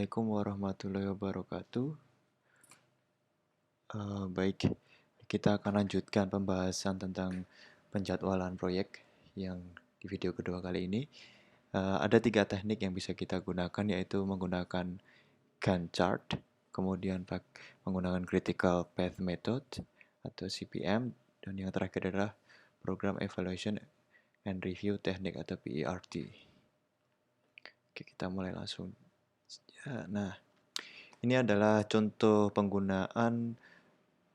Assalamualaikum warahmatullahi wabarakatuh. Baik, kita akan lanjutkan pembahasan tentang penjadwalan proyek yang di video kedua kali ini. Ada 3 teknik yang bisa kita gunakan, yaitu menggunakan Gantt chart, kemudian menggunakan Critical Path Method atau CPM, dan yang terakhir adalah Program Evaluation and Review Technique atau PERT. Oke, kita mulai langsung. Nah, ini adalah contoh penggunaan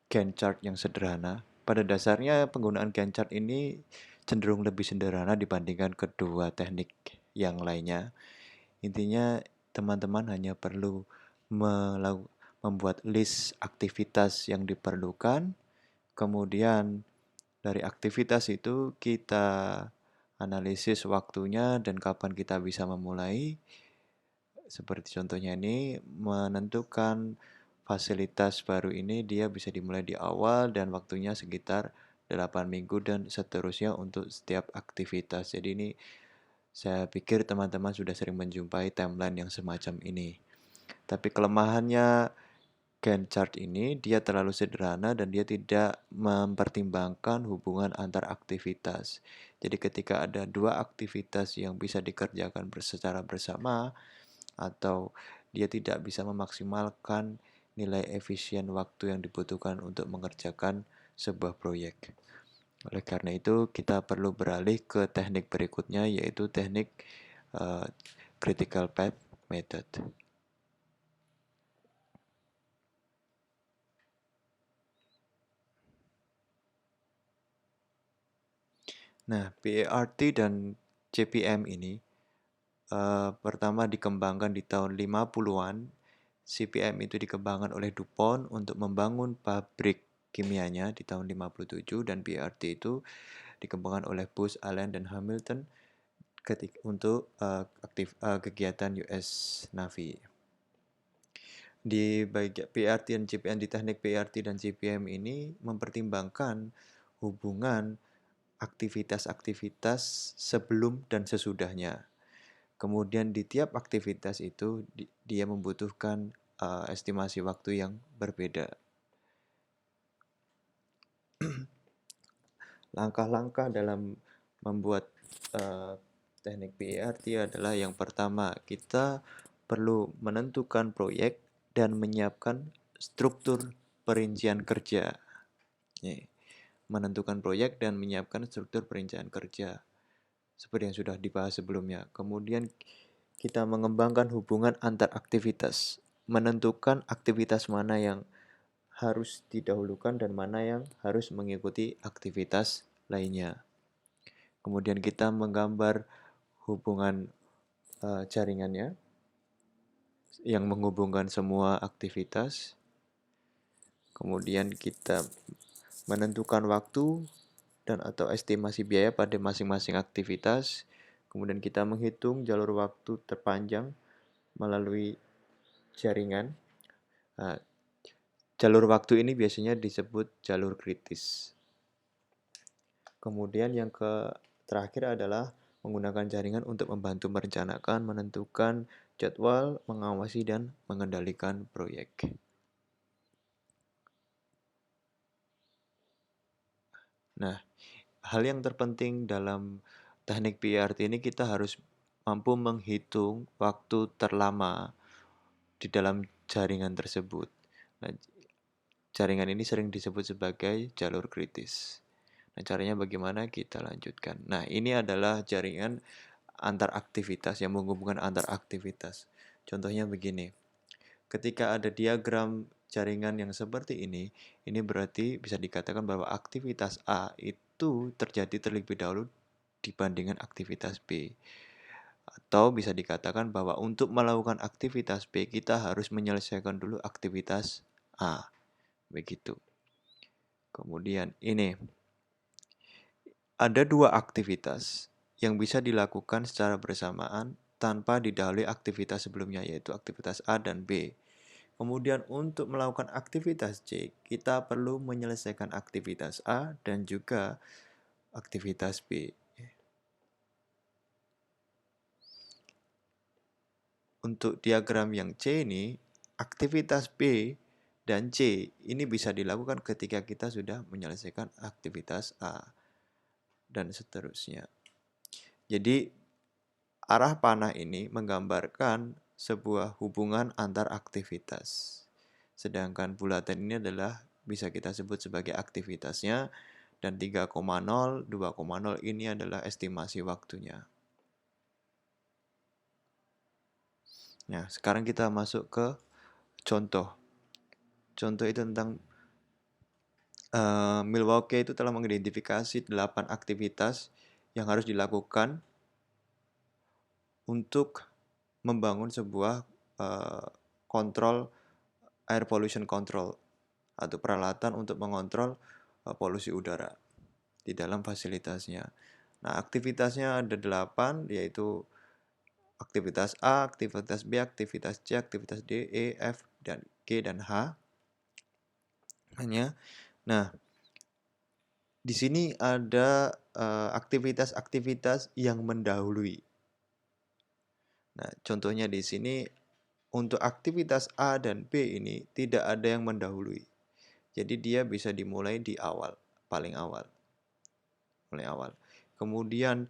Gantt chart yang sederhana. Pada dasarnya penggunaan Gantt chart ini cenderung lebih sederhana dibandingkan kedua teknik yang lainnya. Intinya teman-teman hanya perlu membuat list aktivitas yang diperlukan, kemudian dari aktivitas itu kita analisis waktunya dan kapan kita bisa memulai. Seperti contohnya ini, menentukan fasilitas baru ini dia bisa dimulai di awal dan waktunya sekitar 8 minggu dan seterusnya untuk setiap aktivitas. Jadi ini saya pikir teman-teman sudah sering menjumpai timeline yang semacam ini. Tapi kelemahannya Gantt chart ini dia terlalu sederhana dan dia tidak mempertimbangkan hubungan antar aktivitas. Jadi ketika ada dua aktivitas yang bisa dikerjakan secara bersama, atau dia tidak bisa memaksimalkan nilai efisien waktu yang dibutuhkan untuk mengerjakan sebuah proyek. Oleh karena itu, kita perlu beralih ke teknik berikutnya, yaitu teknik Critical Path Method. Nah, PERT dan CPM ini pertama dikembangkan di tahun 50-an. CPM itu dikembangkan oleh DuPont untuk membangun pabrik kimianya di tahun 57, dan PERT itu dikembangkan oleh Booz Allen dan Hamilton untuk kegiatan US Navy. Di bagian PERT dan CPM, di teknik PERT dan CPM ini mempertimbangkan hubungan aktivitas-aktivitas sebelum dan sesudahnya. Kemudian di tiap aktivitas itu dia membutuhkan estimasi waktu yang berbeda. Langkah-langkah dalam membuat teknik PERT adalah yang pertama, kita perlu menentukan proyek dan menyiapkan struktur perincian kerja. Menentukan proyek dan menyiapkan struktur perincian kerja, seperti yang sudah dibahas sebelumnya. Kemudian kita mengembangkan hubungan antar aktivitas, menentukan aktivitas mana yang harus didahulukan dan mana yang harus mengikuti aktivitas lainnya. Kemudian kita menggambar hubungan jaringannya yang menghubungkan semua aktivitas. Kemudian kita menentukan waktu dan atau estimasi biaya pada masing-masing aktivitas. Kemudian kita menghitung jalur waktu terpanjang melalui jaringan. Nah, jalur waktu ini biasanya disebut jalur kritis. Kemudian yang terakhir adalah menggunakan jaringan untuk membantu merencanakan, menentukan jadwal, mengawasi, dan mengendalikan proyek. Nah, hal yang terpenting dalam teknik PERT ini, kita harus mampu menghitung waktu terlama di dalam jaringan tersebut. Nah, jaringan ini sering disebut sebagai jalur kritis. Nah, caranya bagaimana? Kita lanjutkan. Nah, ini adalah jaringan antar aktivitas yang menghubungkan antar aktivitas. Contohnya begini. Ketika ada diagram jaringan yang seperti ini berarti bisa dikatakan bahwa aktivitas A itu terjadi terlebih dahulu dibandingkan aktivitas B. Atau bisa dikatakan bahwa untuk melakukan aktivitas B, kita harus menyelesaikan dulu aktivitas A. Begitu. Kemudian ini, ada dua aktivitas yang bisa dilakukan secara bersamaan tanpa didahului aktivitas sebelumnya, yaitu aktivitas A dan B. Kemudian untuk melakukan aktivitas C, kita perlu menyelesaikan aktivitas A dan juga aktivitas B. untuk diagram yang C ini, aktivitas B dan C ini bisa dilakukan ketika kita sudah menyelesaikan aktivitas A dan seterusnya. Jadi arah panah ini menggambarkan sebuah hubungan antar aktivitas. Sedangkan bulatan ini adalah bisa kita sebut sebagai aktivitasnya, dan 3,0, 2,0 ini adalah estimasi waktunya. Nah, sekarang kita masuk ke contoh. Contoh itu tentang Milwaukee itu telah mengidentifikasi 8 aktivitas yang harus dilakukan untuk membangun sebuah kontrol air pollution control atau peralatan untuk mengontrol polusi udara di dalam fasilitasnya. Nah, aktivitasnya ada 8, yaitu aktivitas A, aktivitas B, aktivitas C, aktivitas D, E, F, dan G, dan H. Nah, di sini ada aktivitas-aktivitas yang mendahului. Nah, contohnya di sini untuk aktivitas A dan B ini tidak ada yang mendahului. Jadi dia bisa dimulai di awal, paling awal. Mulai awal. Kemudian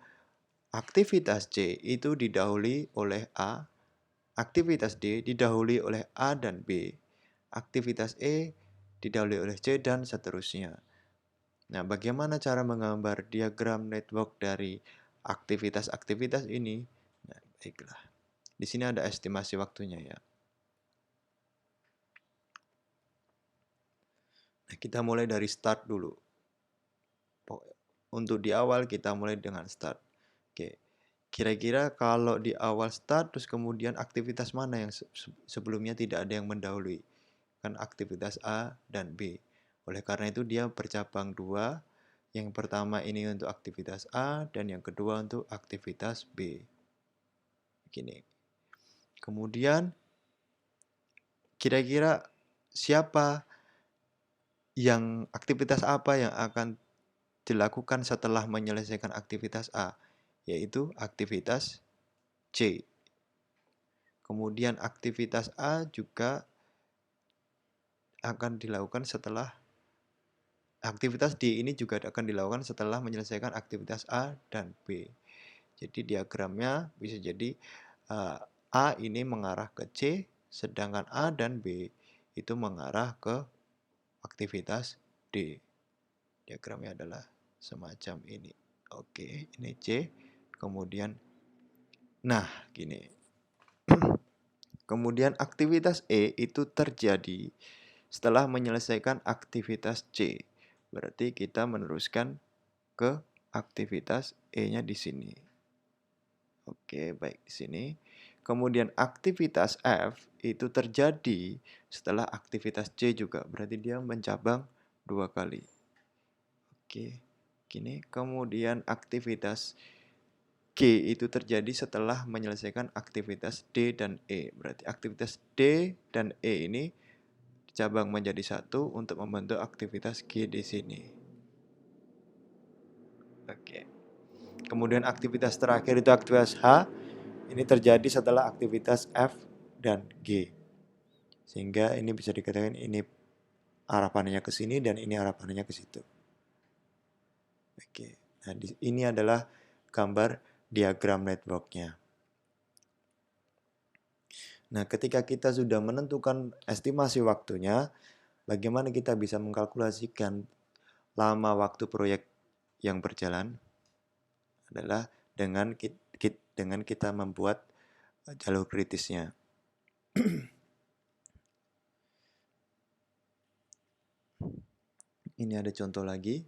aktivitas C itu didahului oleh A, aktivitas D didahului oleh A dan B, aktivitas E didahului oleh C, dan seterusnya. Nah, bagaimana cara menggambar diagram network dari aktivitas-aktivitas ini? Nah, baiklah. Di sini ada estimasi waktunya ya. Nah, kita mulai dari start dulu. Untuk di awal kita mulai dengan start. Oke. Kira-kira kalau di awal start terus kemudian aktivitas mana yang sebelumnya tidak ada yang mendahului? Kan aktivitas A dan B. Oleh karena itu dia bercabang dua. Yang pertama ini untuk aktivitas A dan yang kedua untuk aktivitas B. Begini. Kemudian kira-kira siapa yang aktivitas apa yang akan dilakukan setelah menyelesaikan aktivitas A? Yaitu aktivitas C. Kemudian aktivitas A juga akan dilakukan setelah aktivitas D ini juga akan dilakukan setelah menyelesaikan aktivitas A dan B. Jadi diagramnya bisa jadi A ini mengarah ke C, sedangkan A dan B itu mengarah ke aktivitas D. Diagramnya adalah semacam ini. Oke, ini C. Kemudian, nah gini. Kemudian aktivitas E itu terjadi setelah menyelesaikan aktivitas C. Berarti kita meneruskan ke aktivitas E-nya di sini. Oke, baik di sini. Kemudian aktivitas F itu terjadi setelah aktivitas C juga. Berarti dia mencabang 2 kali. Oke, gini. Kemudian aktivitas G itu terjadi setelah menyelesaikan aktivitas D dan E. Berarti aktivitas D dan E ini dicabang menjadi satu untuk membentuk aktivitas G di sini. Oke. Kemudian aktivitas terakhir itu aktivitas H. Ini terjadi setelah aktivitas F dan G. Sehingga ini bisa dikatakan ini arah panahnya ke sini dan ini arah panahnya ke situ. Oke. Nah, ini adalah gambar diagram networknya. Nah, ketika kita sudah menentukan estimasi waktunya, bagaimana kita bisa mengkalkulasikan lama waktu proyek yang berjalan? Adalah dengan kita membuat jalur kritisnya. Ini ada contoh lagi.